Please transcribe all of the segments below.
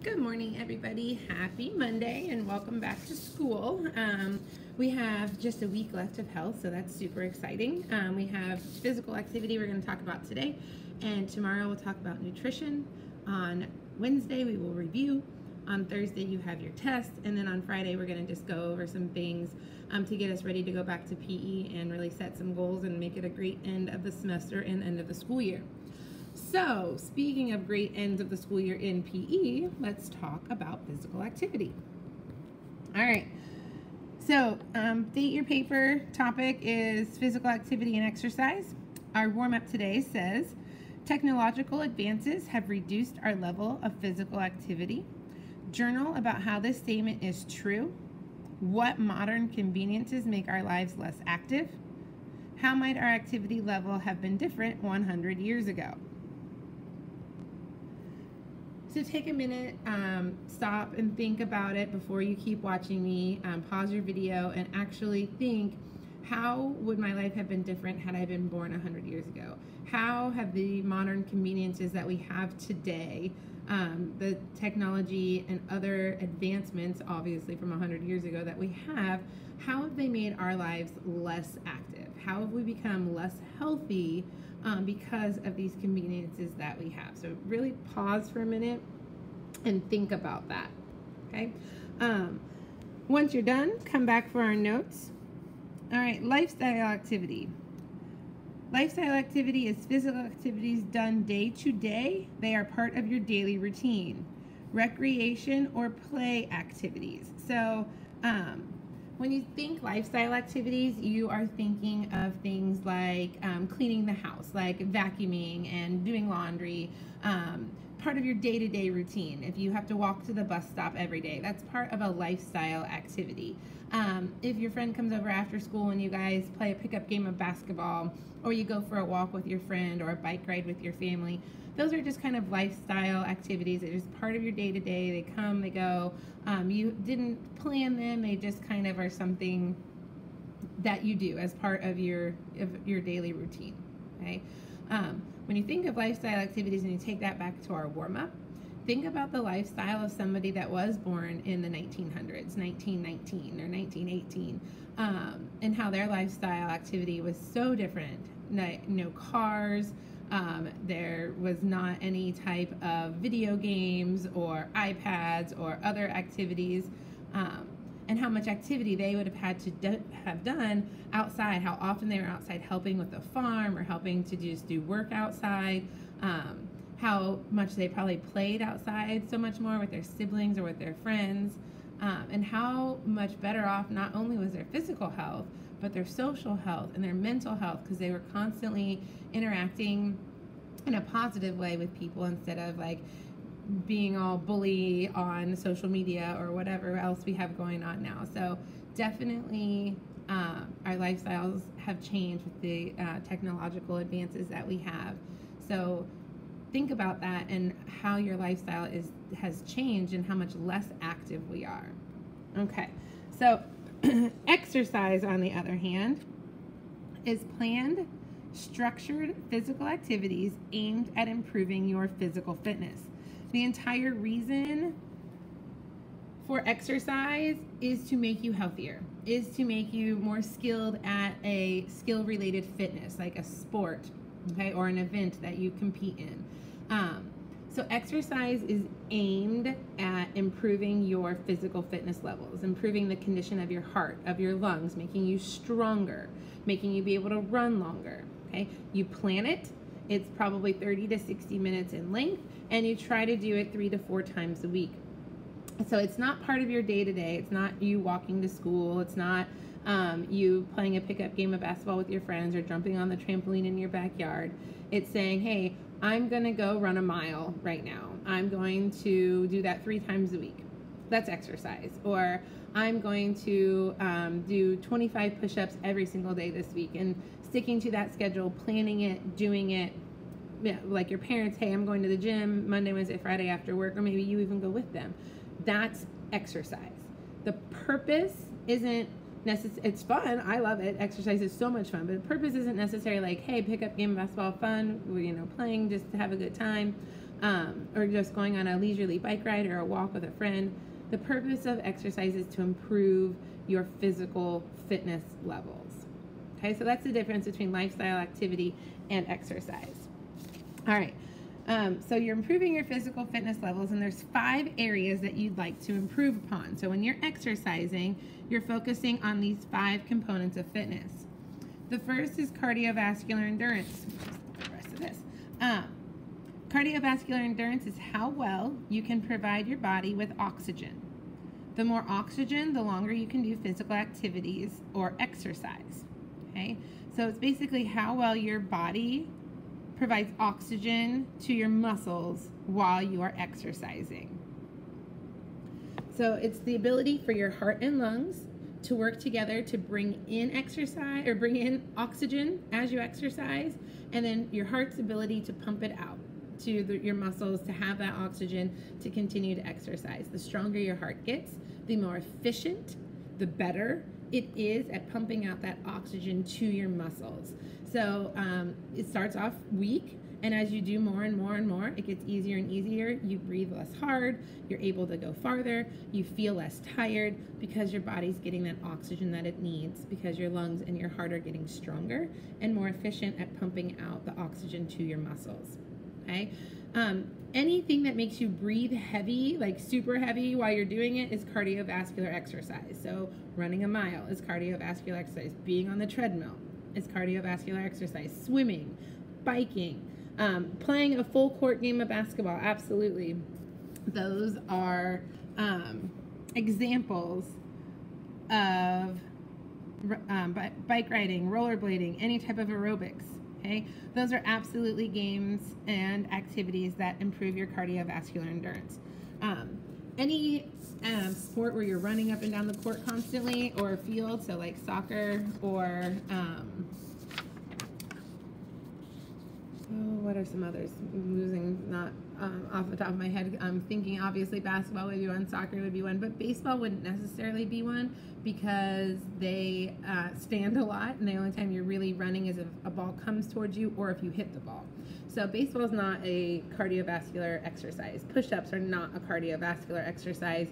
Good morning, everybody. Happy Monday and welcome back to school. We have just a week left of health, so that's super exciting. We have physical activity we're going to talk about today, and tomorrow we'll talk about nutrition. On Wednesday, we will review. On Thursday, you have your test, and then on Friday, we're going to just go over some things to get us ready to go back to PE and really set some goals and make it a great end of the semester and end of the school year. So, speaking of great ends of the school year in PE, let's talk about physical activity. All right, so date your paper topic is physical activity and exercise. Our warm-up today says, technological advances have reduced our level of physical activity. Journal about how this statement is true. What modern conveniences make our lives less active? How might our activity level have been different 100 years ago? So take a minute, stop and think about it before you keep watching me. Pause your video and actually think, how would my life have been different had I been born 100 years ago? How have the modern conveniences that we have today, the technology and other advancements, obviously from 100 years ago that we have, how have they made our lives less active? How have we become less healthy because of these conveniences that we have? So really pause for a minute and think about that, okay? Once you're done, come back for our notes. All right, lifestyle activity. Lifestyle activity is physical activities done day to day. They are part of your daily routine. Recreation or play activities. So when you think lifestyle activities, you are thinking of things like cleaning the house, like vacuuming and doing laundry, part of your day-to-day routine. If you have to walk to the bus stop every day, that's part of a lifestyle activity. If your friend comes over after school and you guys play a pickup game of basketball, or you go for a walk with your friend or a bike ride with your family, those are just kind of lifestyle activities. They're just part of your day-to-day. They come, they go. You didn't plan them. They just kind of are something that you do as part of your daily routine, okay? When you think of lifestyle activities and you take that back to our warm-up, think about the lifestyle of somebody that was born in the 1900s, 1919 or 1918, and how their lifestyle activity was so different. No cars, there was not any type of video games or iPads or other activities, and how much activity they would have had to have done outside, how often they were outside helping with the farm or helping to just do work outside, how much they probably played outside so much more with their siblings or with their friends, and how much better off not only was their physical health, but their social health and their mental health, because they were constantly interacting in a positive way with people instead of like being all bully on social media or whatever else we have going on now. So definitely our lifestyles have changed with the technological advances that we have. So think about that and how your lifestyle has changed and how much less active we are. Okay, so exercise, on the other hand, is planned, structured physical activities aimed at improving your physical fitness. The entire reason for exercise is to make you healthier, is to make you more skilled at a skill-related fitness, like a sport, okay, or an event that you compete in. So exercise is aimed at improving your physical fitness levels, improving the condition of your heart, of your lungs, making you stronger, making you be able to run longer, okay? You plan it. It's probably 30 to 60 minutes in length, and you try to do it 3 to 4 times a week. So it's not part of your day-to-day. It's not you walking to school. It's not you playing a pickup game of basketball with your friends or jumping on the trampoline in your backyard. It's saying, hey, I'm going to go run a mile right now. I'm going to do that 3 times a week. That's exercise. Or I'm going to do 25 push-ups every single day this week, and sticking to that schedule, planning it, doing it. Yeah, like your parents, hey, I'm going to the gym Monday, Wednesday, Friday after work, or maybe you even go with them. That's exercise. The purpose isn't necessarily, it's fun, I love it, exercise is so much fun, but the purpose isn't necessarily like, hey, pick up game of basketball, fun, you know, playing just to have a good time. or just going on a leisurely bike ride or a walk with a friend. The purpose of exercise is to improve your physical fitness levels. Okay, so that's the difference between lifestyle activity and exercise. All right, so you're improving your physical fitness levels, and there's 5 areas that you'd like to improve upon. So when you're exercising, you're focusing on these 5 components of fitness. The first is cardiovascular endurance. The rest of this. Cardiovascular endurance is how well you can provide your body with oxygen. The more oxygen, the longer you can do physical activities or exercise. Okay, so it's basically how well your body provides oxygen to your muscles while you are exercising. So it's the ability for your heart and lungs to work together to bring in exercise, or bring in oxygen as you exercise, and then your heart's ability to pump it out to your muscles to have that oxygen to continue to exercise. The stronger your heart gets, the more efficient, the better it is at pumping out that oxygen to your muscles. So it starts off weak, and as you do more and more and more, it gets easier and easier. You breathe less hard, you're able to go farther, you feel less tired because your body's getting that oxygen that it needs, because your lungs and your heart are getting stronger and more efficient at pumping out the oxygen to your muscles. Okay? Anything that makes you breathe heavy, like super heavy while you're doing it, is cardiovascular exercise. So running a mile is cardiovascular exercise. Being on the treadmill is cardiovascular exercise. Swimming, biking, playing a full court game of basketball, absolutely. Those are examples of bike riding, rollerblading, any type of aerobics. Okay? Those are absolutely games and activities that improve your cardiovascular endurance. Any sport where you're running up and down the court constantly, or a field, so like soccer, or what are some others? I'm losing, not off the top of my head. I'm thinking obviously basketball would be one, soccer would be one, but baseball wouldn't necessarily be one, because they stand a lot, and the only time you're really running is if a ball comes towards you or if you hit the ball. So baseball is not a cardiovascular exercise. Push-ups are not a cardiovascular exercise,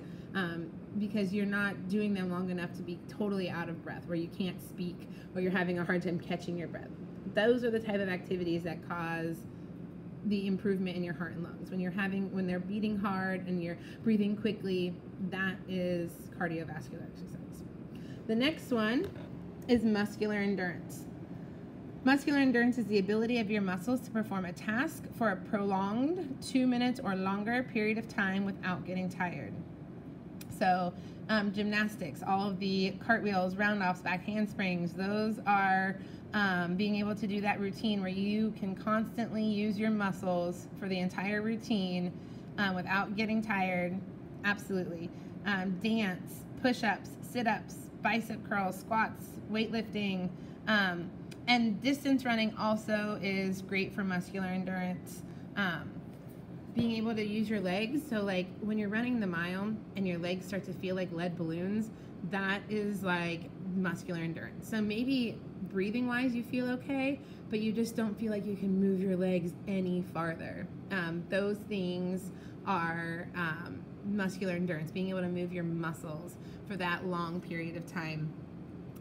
because you're not doing them long enough to be totally out of breath, where you can't speak, or you're having a hard time catching your breath. Those are the type of activities that cause the improvement in your heart and lungs. When they're beating hard and you're breathing quickly, that is cardiovascular exercise. The next one is muscular endurance. Muscular endurance is the ability of your muscles to perform a task for a prolonged 2 minutes or longer period of time without getting tired. So gymnastics, all of the cartwheels, round-offs, back handsprings, those are being able to do that routine where you can constantly use your muscles for the entire routine without getting tired. Absolutely. Dance, push-ups, sit-ups, bicep curls, squats, weightlifting, and distance running also is great for muscular endurance. Being able to use your legs, so like when you're running the mile and your legs start to feel like lead balloons, that is like muscular endurance. So maybe breathing wise you feel okay, but you just don't feel like you can move your legs any farther. Those things are muscular endurance, being able to move your muscles for that long period of time.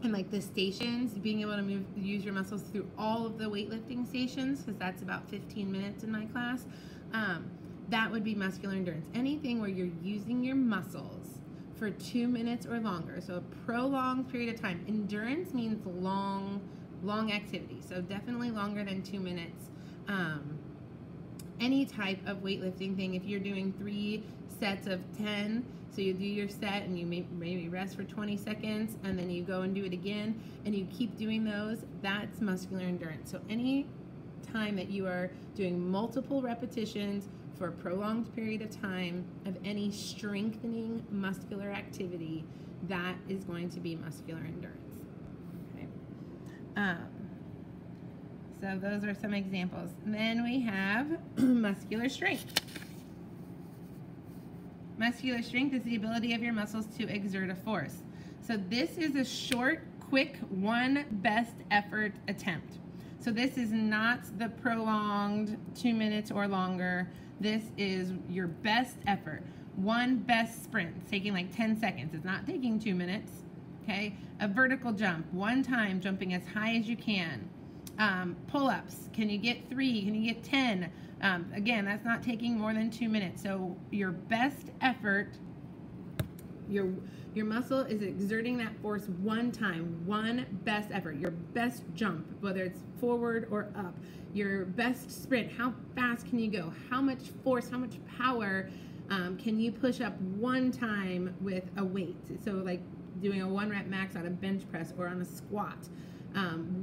And like the stations, being able to use your muscles through all of the weightlifting stations, because that's about 15 minutes in my class, that would be muscular endurance. Anything where you're using your muscles for 2 minutes or longer, so a prolonged period of time. Endurance means long activity, so definitely longer than 2 minutes. Any type of weightlifting thing, if you're doing 3 sets of 10, so you do your set and you maybe rest for 20 seconds and then you go and do it again and you keep doing those, that's muscular endurance. So any time that you are doing multiple repetitions for a prolonged period of time of any strengthening muscular activity, that is going to be muscular endurance. Okay. So those are some examples. And then we have muscular strength. Muscular strength is the ability of your muscles to exert a force. So this is a short, quick, one best effort attempt. So this is not the prolonged 2 minutes or longer This is your best effort. One best sprint, it's taking like 10 seconds. It's not taking 2 minutes. Okay, a vertical jump, one time jumping as high as you can. Pull-ups, can you get 3? Can you get 10? Again, that's not taking more than 2 minutes. So your best effort, your muscle is exerting that force one time, one best effort, your best jump, whether it's forward or up, your best sprint, how fast can you go, how much force, how much power can you push up one time with a weight. So like doing a 1 rep max on a bench press or on a squat.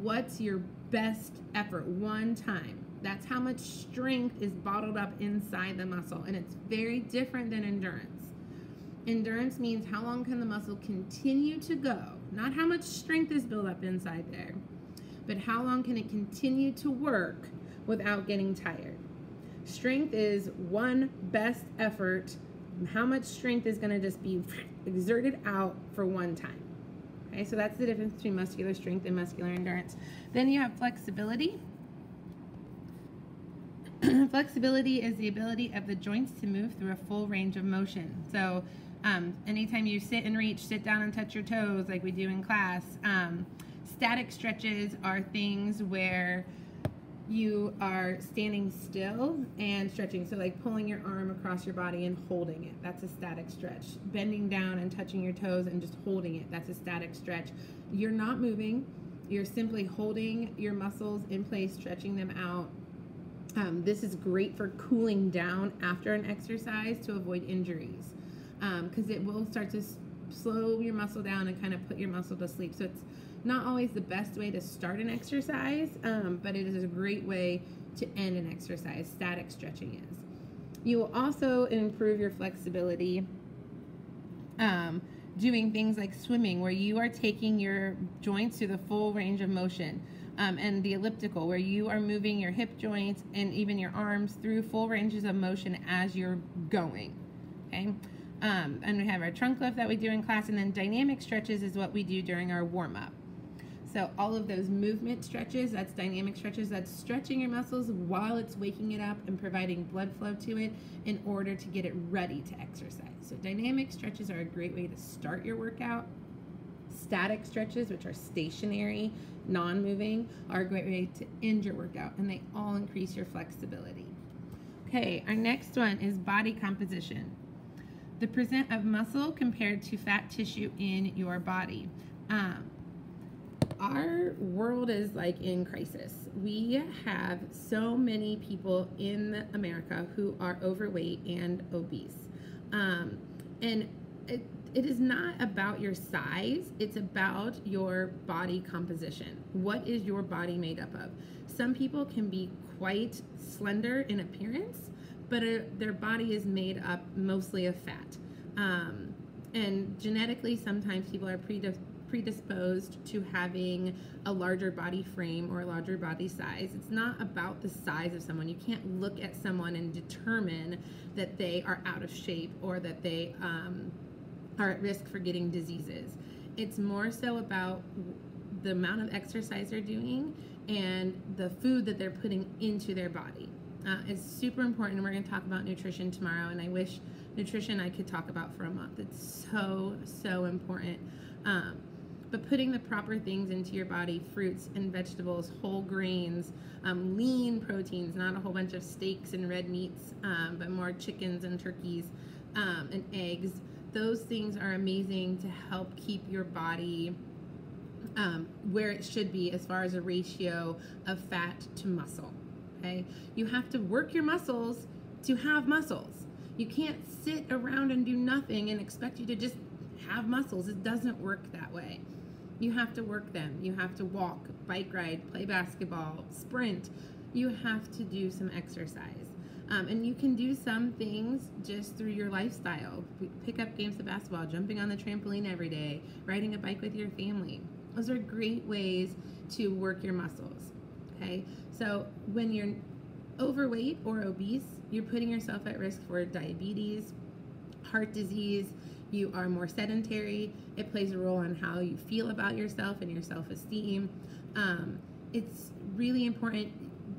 What's your best effort one time? That's how much strength is bottled up inside the muscle, and it's very different than endurance. Endurance means how long can the muscle continue to go, not how much strength is built up inside there, but how long can it continue to work without getting tired. Strength is one best effort, how much strength is going to just be exerted out for one time. Okay, so that's the difference between muscular strength and muscular endurance. Then you have flexibility. Flexibility is the ability of the joints to move through a full range of motion. So anytime you sit and reach, sit down and touch your toes like we do in class. Static stretches are things where you are standing still and stretching. So like pulling your arm across your body and holding it. That's a static stretch. Bending down and touching your toes and just holding it. That's a static stretch. You're not moving. You're simply holding your muscles in place, stretching them out. This is great for cooling down after an exercise to avoid injuries, because it will start to slow your muscle down and kind of put your muscle to sleep. So it's not always the best way to start an exercise, but it is a great way to end an exercise. Static stretching is. You will also improve your flexibility doing things like swimming, where you are taking your joints through the full range of motion, and the elliptical, where you are moving your hip joints and even your arms through full ranges of motion as you're going. Okay. And we have our trunk lift that we do in class, and then dynamic stretches is what we do during our warm-up. So all of those movement stretches, that's dynamic stretches, that's stretching your muscles while it's waking it up and providing blood flow to it in order to get it ready to exercise. So dynamic stretches are a great way to start your workout. Static stretches, which are stationary, non-moving, are a great way to end your workout, and they all increase your flexibility. Okay, our next one is body composition. The percent of muscle compared to fat tissue in your body. Our world is like in crisis. We have so many people in America who are overweight and obese. And it is not about your size, it's about your body composition. What is your body made up of? Some people can be quite slender in appearance, but their body is made up mostly of fat. And genetically, sometimes people are predisposed to having a larger body frame or a larger body size. It's not about the size of someone. You can't look at someone and determine that they are out of shape or that they are at risk for getting diseases. It's more so about the amount of exercise they're doing and the food that they're putting into their body. It's super important, and we're going to talk about nutrition tomorrow, and I wish nutrition I could talk about for a month. It's so important. But putting the proper things into your body, fruits and vegetables, whole grains, lean proteins, not a whole bunch of steaks and red meats, but more chickens and turkeys and eggs. Those things are amazing to help keep your body where it should be as far as a ratio of fat to muscle. Okay? You have to work your muscles to have muscles. You can't sit around and do nothing and expect you to just have muscles. It doesn't work that way. You have to work them. You have to walk, bike ride, play basketball, sprint. You have to do some exercise. And you can do some things just through your lifestyle. Pick up games of basketball, jumping on the trampoline every day, riding a bike with your family. Those are great ways to work your muscles. Okay? So when you're overweight or obese, you're putting yourself at risk for diabetes, heart disease. You are more sedentary. It plays a role on how you feel about yourself and your self-esteem. It's really important.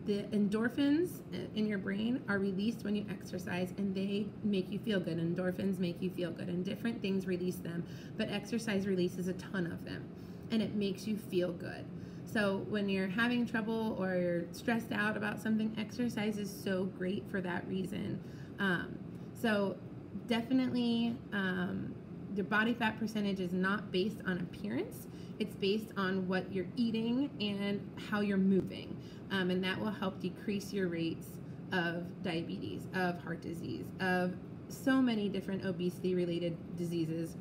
the endorphins in your brain are released when you exercise, and they make you feel good. Endorphins make you feel good, and different things release them, but exercise releases a ton of them, and it makes you feel good. So when you're having trouble or you're stressed out about something, exercise is so great for that reason. So definitely, your body fat percentage is not based on appearance. It's based on what you're eating and how you're moving. And that will help decrease your rates of diabetes, of heart disease, of so many different obesity-related diseases.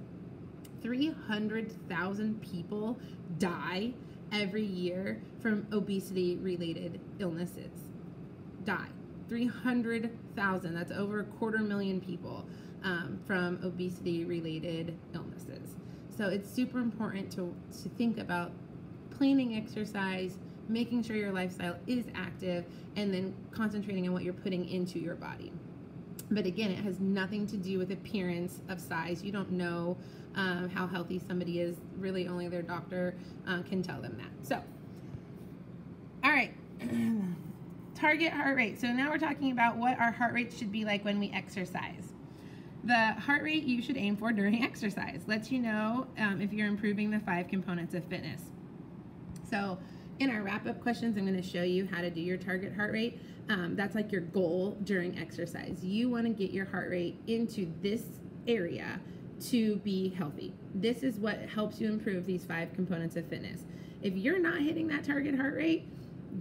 300,000 people die every year from obesity-related illnesses. Die. 300,000. That's over 250,000 people from obesity-related illnesses. So it's super important to think about planning exercise, making sure your lifestyle is active, and then concentrating on what you're putting into your body. But again, it has nothing to do with appearance of size. You don't know how healthy somebody is. Really, only their doctor can tell them that. So, all right. Target heart rate. So now we're talking about what our heart rate should be like when we exercise. The heart rate you should aim for during exercise lets you know if you're improving the 5 components of fitness. So in our wrap-up questions, I'm going to show you how to do your target heart rate. That's like your goal during exercise. You want to get your heart rate into this area to be healthy. This is what helps you improve these 5 components of fitness. If you're not hitting that target heart rate,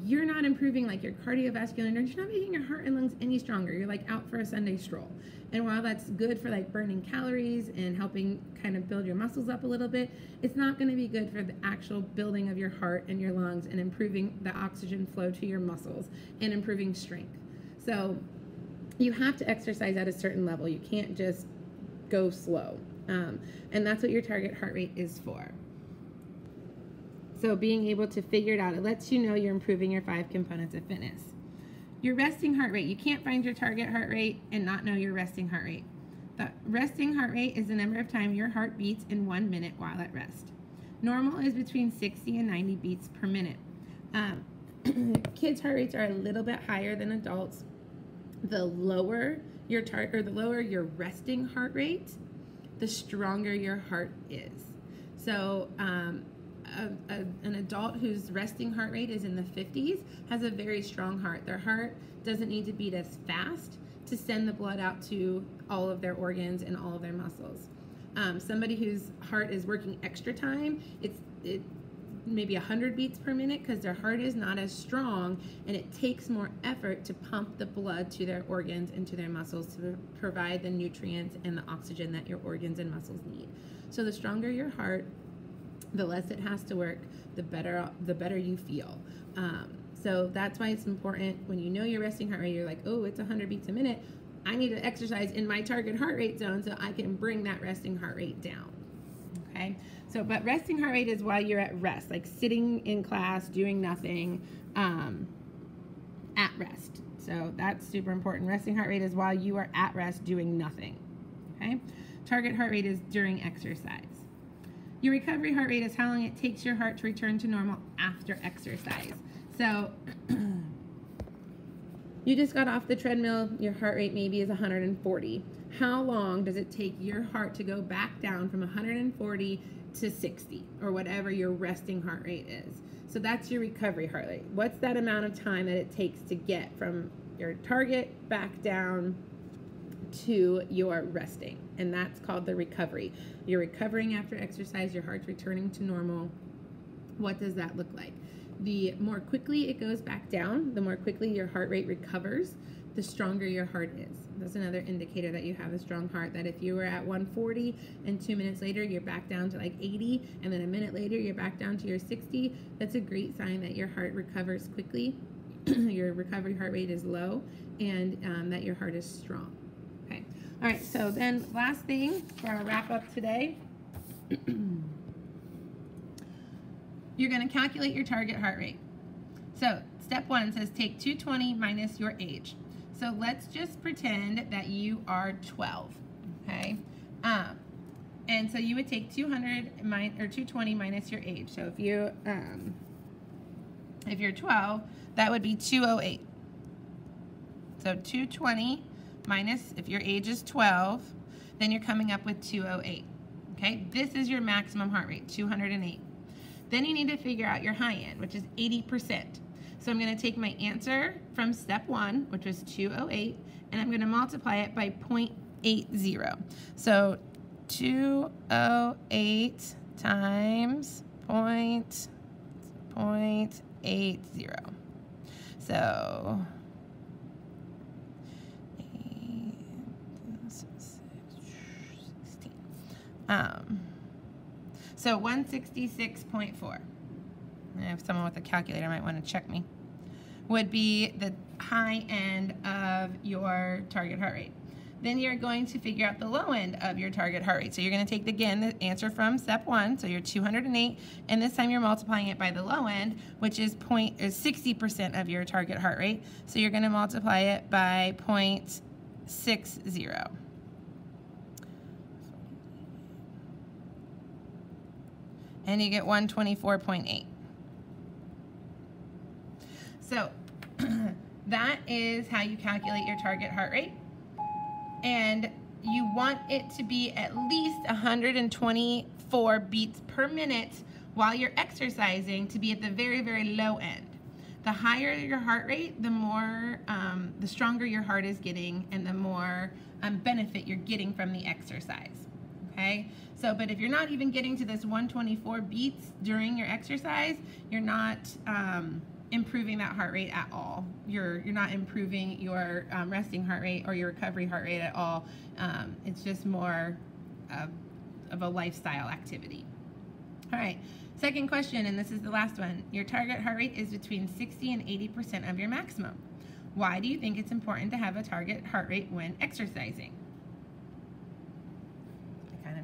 you're not improving like your cardiovascular endurance. You're not making your heart and lungs any stronger. You're like out for a Sunday stroll. And while that's good for like burning calories and helping kind of build your muscles up a little bit, it's not going to be good for the actual building of your heart and your lungs and improving the oxygen flow to your muscles and improving strength. So you have to exercise at a certain level. You can't just go slow. And that's what your target heart rate is for. So being able to figure it out, it lets you know you're improving your 5 components of fitness. Your resting heart rate. You can't find your target heart rate and not know your resting heart rate. The resting heart rate is the number of times your heart beats in 1 minute while at rest. Normal is between 60 and 90 beats per minute. Kids' heart rates are a little bit higher than adults. The lower your your resting heart rate, the stronger your heart is. So an adult whose resting heart rate is in the 50s has a very strong heart. Their heart doesn't need to beat as fast to send the blood out to all of their organs and all of their muscles. Somebody whose heart is working extra time, it's maybe 100 beats per minute because their heart is not as strong, and it takes more effort to pump the blood to their organs and to their muscles to provide the nutrients and the oxygen that your organs and muscles need. So the stronger your heart, the less it has to work, the better you feel. So that's why it's important when you know your resting heart rate, you're like, oh, it's 100 beats a minute. I need to exercise in my target heart rate zone so I can bring that resting heart rate down. Okay, so but resting heart rate is while you're at rest, like sitting in class doing nothing at rest. So that's super important. Resting heart rate is while you are at rest doing nothing. Okay, target heart rate is during exercise. Your recovery heart rate is how long it takes your heart to return to normal after exercise. So you just got off the treadmill, your heart rate maybe is 140. How long does it take your heart to go back down from 140 to 60 or whatever your resting heart rate is? So that's your recovery heart rate. What's that amount of time that it takes to get from your target back down to your resting? And that's called the recovery. You're recovering after exercise, your heart's returning to normal. What does that look like? The more quickly it goes back down, the more quickly your heart rate recovers, the stronger your heart is. That's another indicator that you have a strong heart, that if you were at 140 and 2 minutes later you're back down to like 80, and then a minute later you're back down to your 60, that's a great sign that your heart recovers quickly, your recovery heart rate is low, and that your heart is strong. Okay. All right, so then last thing for our wrap up today, you're going to calculate your target heart rate. So step 1 says take 220 minus your age. So let's just pretend that you are 12, okay? And so you would take 220 minus your age. So if you, If you're 12, that would be 208. So 220 minus, if your age is 12, then you're coming up with 208. Okay, this is your maximum heart rate, 208. Then you need to figure out your high end, which is 80%. So I'm going to take my answer from step 1, which was 208, and I'm going to multiply it by 0.80. So 208 times 0.80. So so 166.4. If someone with a calculator might want to check me, would be the high end of your target heart rate. Then you're going to figure out the low end of your target heart rate. So you're going to take, again, the answer from step 1, so you're 208, and this time you're multiplying it by the low end, which is 60% of your target heart rate. So you're going to multiply it by 0.60. And you get 124.8. So that is how you calculate your target heart rate. And you want it to be at least 124 beats per minute while you're exercising to be at the very, very low end. The higher your heart rate, the more, the stronger your heart is getting and the more benefit you're getting from the exercise. Okay? So, but if you're not even getting to this 124 beats during your exercise, you're not improving that heart rate at all. You're not improving your resting heart rate or your recovery heart rate at all. It's just more of a lifestyle activity. All right, second question, and this is the last one. Your target heart rate is between 60 and 80% of your maximum. Why do you think it's important to have a target heart rate when exercising?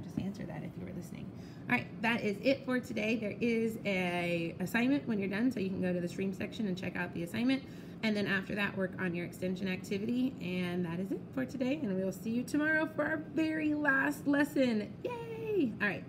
Just answer that if you were listening. All right, that is it for today. There is a assignment when you're done, so you can go to the stream section and check out the assignment, and then after that work on your extension activity. And that is it for today, and we will see you tomorrow for our very last lesson. Yay! All right.